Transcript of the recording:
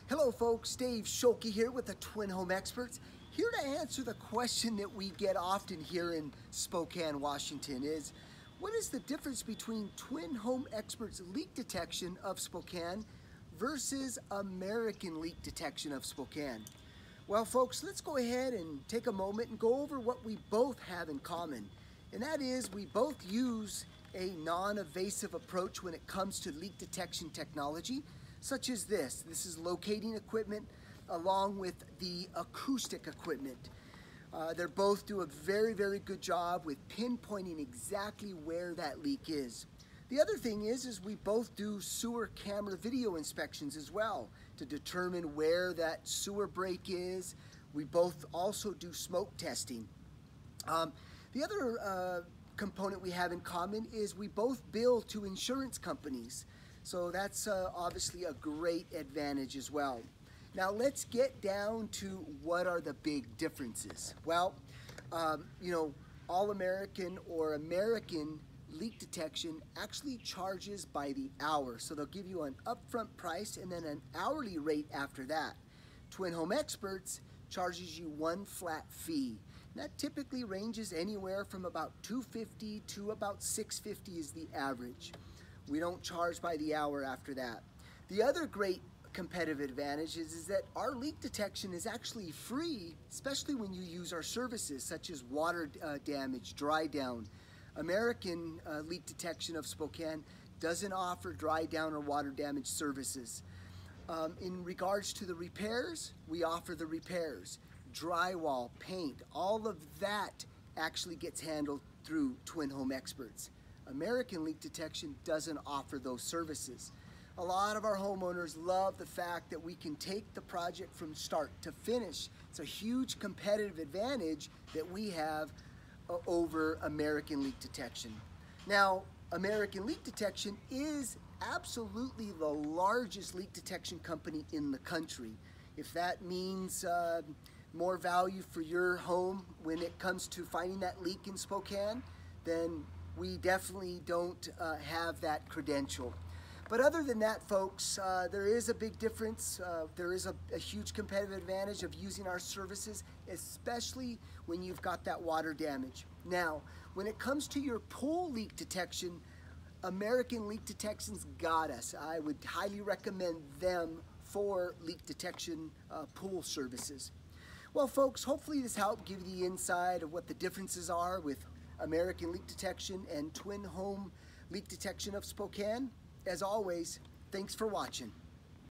Hello folks, Dave Schulke here with the Twin Home Experts, here to answer the question that we get often here in Spokane, Washington is, what is the difference between Twin Home Experts leak detection of Spokane versus American leak detection of Spokane? Well folks, let's go ahead and take a moment and go over what we both have in common. And that is we both use a non-invasive approach when it comes to leak detection technology, such as this. This is locating equipment along with the acoustic equipment. They both do a very, very good job with pinpointing exactly where that leak is. The other thing is we both do sewer camera video inspections as well to determine where that sewer break is. We both also do smoke testing. The other component we have in common is we both bill to insurance companies. So that's obviously a great advantage as well. Now let's get down to what are the big differences. Well, All-American or American leak detection actually charges by the hour. So they'll give you an upfront price and then an hourly rate after that. Twin Home Experts charges you one flat fee. And that typically ranges anywhere from about $250 to about $650 is the average. We don't charge by the hour after that. The other great competitive advantage is that our leak detection is actually free, especially when you use our services such as water damage, dry down. American leak detection of Spokane doesn't offer dry down or water damage services. In regards to the repairs, we offer the repairs. Drywall, paint, all of that actually gets handled through Twin Home Experts. American leak detection doesn't offer those services. A lot of our homeowners love the fact that we can take the project from start to finish. It's a huge competitive advantage that we have over American leak detection. Now, American leak detection is absolutely the largest leak detection company in the country. If that means more value for your home when it comes to finding that leak in Spokane, then we definitely don't have that credential. But other than that, folks, there is a big difference. There is a huge competitive advantage of using our services, especially when you've got that water damage. Now, when it comes to your pool leak detection, American Leak Detection's got us. I would highly recommend them for leak detection pool services. Well, folks, hopefully this helped give you the insight of what the differences are with American leak detection and Twin Home leak detection of Spokane. As always, thanks for watching.